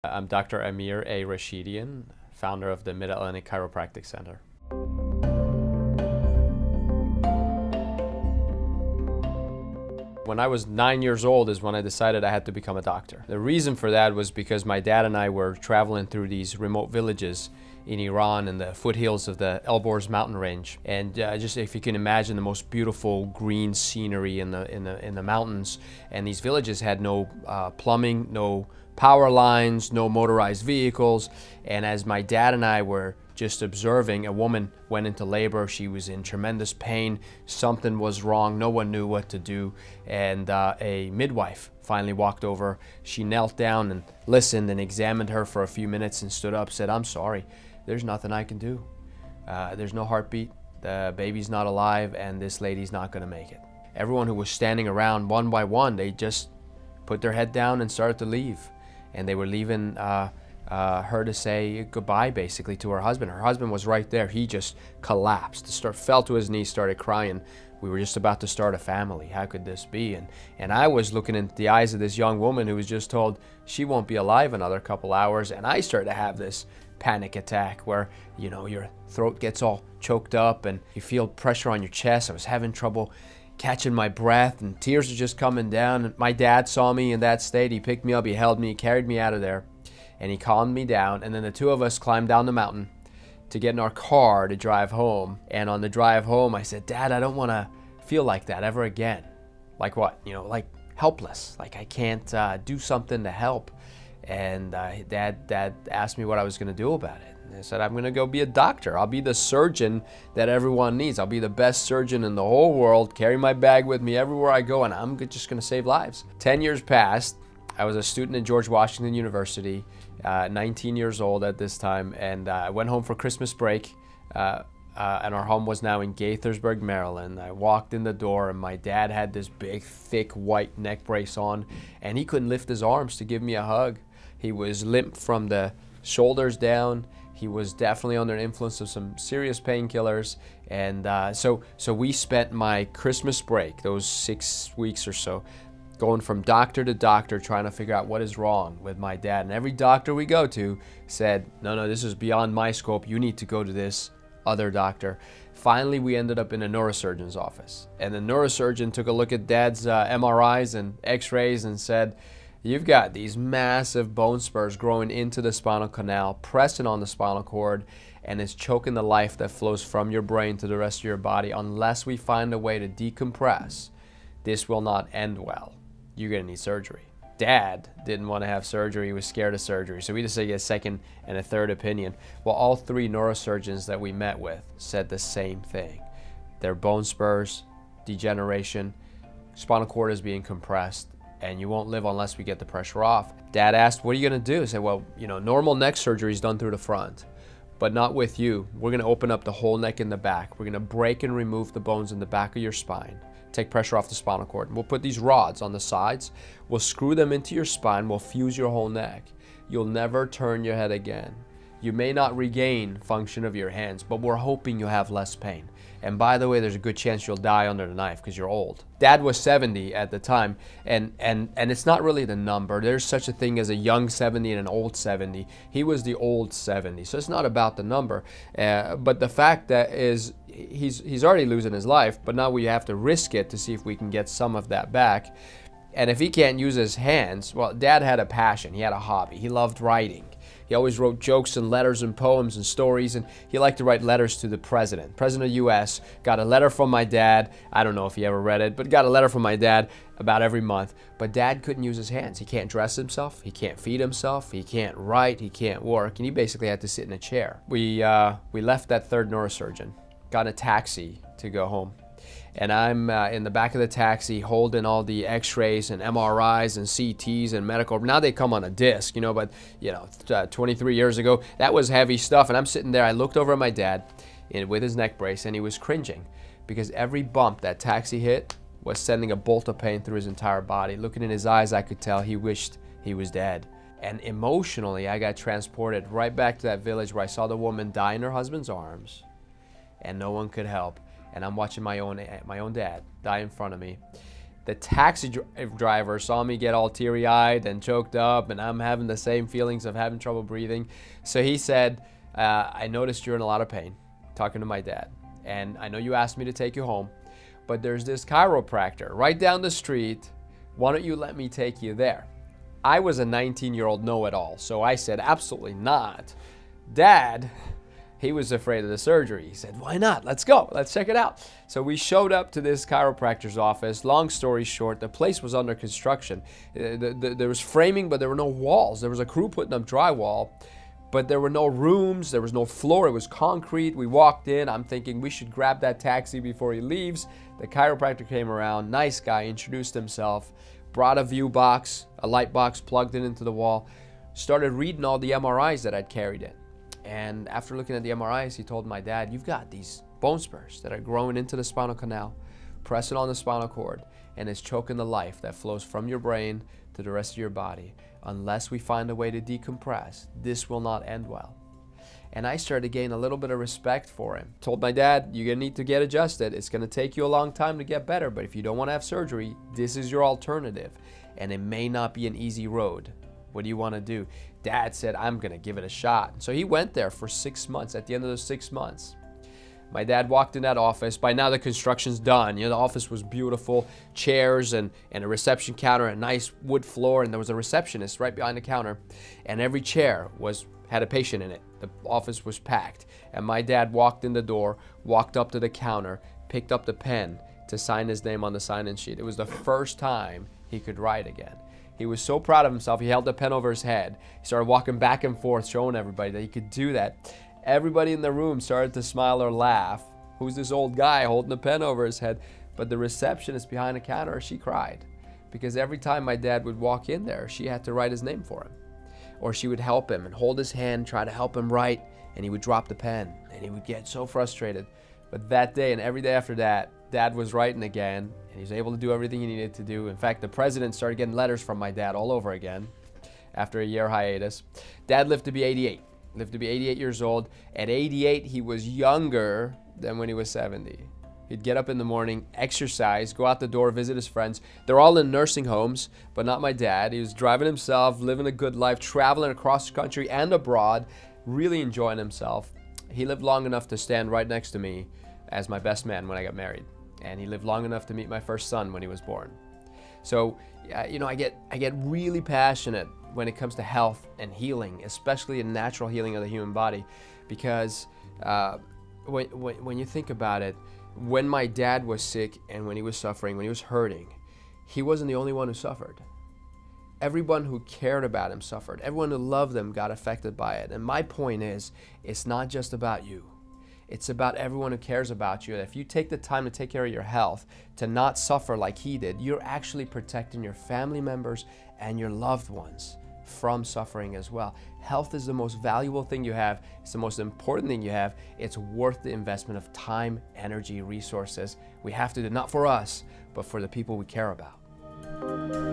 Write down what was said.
I'm Dr. Amir Rashidian, founder of the Mid-Atlantic Chiropractic Center. When I was 9 years old is when I decided I had to become a doctor. The reason for that was because my dad and I were traveling through these remote villages in Iran in the foothills of the Alborz mountain range. And just if you can imagine the most beautiful green scenery in the mountains. And these villages had no plumbing, no power lines, no motorized vehicles. And as my dad and I were just observing, a woman went into labor. She was in tremendous pain. Something was wrong. No one knew what to do. And a midwife finally walked over. She knelt down and listened and examined her for a few minutes and stood up, said, "I'm sorry, there's nothing I can do. There's no heartbeat. The baby's not alive, and this lady's not gonna make it." Everyone who was standing around, one by one, they just put their head down and started to leave. And they were leaving her to say goodbye, basically, to her husband. Her husband was right there. He just collapsed, fell to his knees, started crying. We were just about to start a family. How could this be? And I was looking into the eyes of this young woman who was just told she won't be alive another couple hours. And I started to have this panic attack where, you know, your throat gets all choked up and you feel pressure on your chest. I was having trouble catching my breath and tears are just coming down. And my dad saw me in that state. He picked me up, he held me, he carried me out of there, and he calmed me down. And then the two of us climbed down the mountain to get in our car to drive home. And on the drive home, I said, "Dad, I don't want to feel like that ever again." Like what? You know, like helpless. Like I can't do something to help. And Dad asked me what I was going to do about it. And I said, "I'm going to go be a doctor. I'll be the surgeon that everyone needs. I'll be the best surgeon in the whole world, carry my bag with me everywhere I go, and I'm just going to save lives." 10 years passed. I was a student at George Washington University, 19 years old at this time, and I went home for Christmas break, and our home was now in Gaithersburg, Maryland. I walked in the door, and my dad had this big, thick, white neck brace on, and he couldn't lift his arms to give me a hug. He was limp from the shoulders down. He was definitely under the influence of some serious painkillers. And so we spent my Christmas break, those 6 weeks or so, going from doctor to doctor trying to figure out what is wrong with my dad. And every doctor we go to said, no, this is beyond my scope. You need to go to this other doctor. Finally, we ended up in a neurosurgeon's office. And the neurosurgeon took a look at Dad's MRIs and x-rays and said, "You've got these massive bone spurs growing into the spinal canal, pressing on the spinal cord, and it's choking the life that flows from your brain to the rest of your body. Unless we find a way to decompress, this will not end well. You're gonna need surgery." Dad didn't want to have surgery. He was scared of surgery. So we decided to get a second and a third opinion. Well, all three neurosurgeons that we met with said the same thing. Their bone spurs, degeneration, spinal cord is being compressed, and you won't live unless we get the pressure off. Dad asked, "What are you gonna do?" I said, "Well, you know, normal neck surgery is done through the front, but not with you. We're gonna open up the whole neck in the back. We're gonna break and remove the bones in the back of your spine, take pressure off the spinal cord. We'll put these rods on the sides. We'll screw them into your spine. We'll fuse your whole neck. You'll never turn your head again. You may not regain function of your hands, but we're hoping you'll have less pain. And by the way, there's a good chance you'll die under the knife because you're old." Dad was 70 at the time, and it's not really the number. There's such a thing as a young 70 and an old 70. He was the old 70, so it's not about the number. But the fact that is, he's already losing his life, but now we have to risk it to see if we can get some of that back. And if he can't use his hands, well, Dad had a passion. He had a hobby. He loved writing. He always wrote jokes and letters and poems and stories, and he liked to write letters to the president. President of the U.S. got a letter from my dad. I don't know if he ever read it, but got a letter from my dad about every month. But Dad couldn't use his hands. He can't dress himself. He can't feed himself. He can't write. He can't work, and he basically had to sit in a chair. We left that third neurosurgeon, got in a taxi to go home. And I'm in the back of the taxi holding all the x-rays and MRIs and CTs and medical. Now they come on a disc, you know, but, you know, 23 years ago, that was heavy stuff. And I'm sitting there, I looked over at my dad with his neck brace, and he was cringing because every bump that taxi hit was sending a bolt of pain through his entire body. Looking in his eyes, I could tell he wished he was dead. And emotionally, I got transported right back to that village where I saw the woman die in her husband's arms and no one could help. And I'm watching my own dad die in front of me. The taxi driver saw me get all teary-eyed and choked up, and I'm having the same feelings of having trouble breathing. So he said, I noticed you're in a lot of pain, talking to my dad. And I know you asked me to take you home, but there's this chiropractor right down the street. Why don't you let me take you there? I was a 19-year-old know-it-all, so I said, absolutely not. Dad, he was afraid of the surgery. He said, why not? Let's go. Let's check it out. So we showed up to this chiropractor's office. Long story short, the place was under construction. There was framing, but there were no walls. There was a crew putting up drywall, but there were no rooms. There was no floor. It was concrete. We walked in. I'm thinking we should grab that taxi before he leaves. The chiropractor came around. Nice guy, introduced himself, brought a view box, a light box, plugged it into the wall, started reading all the MRIs that I'd carried in. And after looking at the MRIs, he told my dad, you've got these bone spurs that are growing into the spinal canal, pressing on the spinal cord, and it's choking the life that flows from your brain to the rest of your body. Unless we find a way to decompress, this will not end well. And I started to gain a little bit of respect for him. Told my dad, you're gonna need to get adjusted. It's gonna take you a long time to get better, but if you don't wanna have surgery, this is your alternative. And it may not be an easy road. What do you wanna do? Dad said, I'm gonna give it a shot. So he went there for 6 months. At the end of those 6 months, my dad walked in that office. By now the construction's done. The office was beautiful, chairs and a reception counter, a nice wood floor, and there was a receptionist right behind the counter. And every chair had a patient in it. The office was packed. And my dad walked in the door, walked up to the counter, picked up the pen to sign his name on the sign-in sheet. It was the first time he could write again. He was so proud of himself. He held the pen over his head. He started walking back and forth, showing everybody that he could do that. Everybody in the room started to smile or laugh. Who's this old guy holding the pen over his head? But the receptionist behind the counter, she cried. Because every time my dad would walk in there, she had to write his name for him. Or she would help him and hold his hand, try to help him write, and he would drop the pen. And he would get so frustrated. But that day and every day after that, Dad was writing again, and he was able to do everything he needed to do. In fact, the president started getting letters from my dad all over again after a year hiatus. Dad lived to be 88. Lived to be 88 years old. At 88, he was younger than when he was 70. He'd get up in the morning, exercise, go out the door, visit his friends. They're all in nursing homes, but not my dad. He was driving himself, living a good life, traveling across the country and abroad, really enjoying himself. He lived long enough to stand right next to me as my best man when I got married. And he lived long enough to meet my first son when he was born. So, I get really passionate when it comes to health and healing, especially in natural healing of the human body, because when you think about it, when my dad was sick and when he was suffering, when he was hurting, he wasn't the only one who suffered. Everyone who cared about him suffered. Everyone who loved him got affected by it. And my point is, it's not just about you. It's about everyone who cares about you. If you take the time to take care of your health, to not suffer like he did, you're actually protecting your family members and your loved ones from suffering as well. Health is the most valuable thing you have. It's the most important thing you have. It's worth the investment of time, energy, resources. We have to do, not for us, but for the people we care about.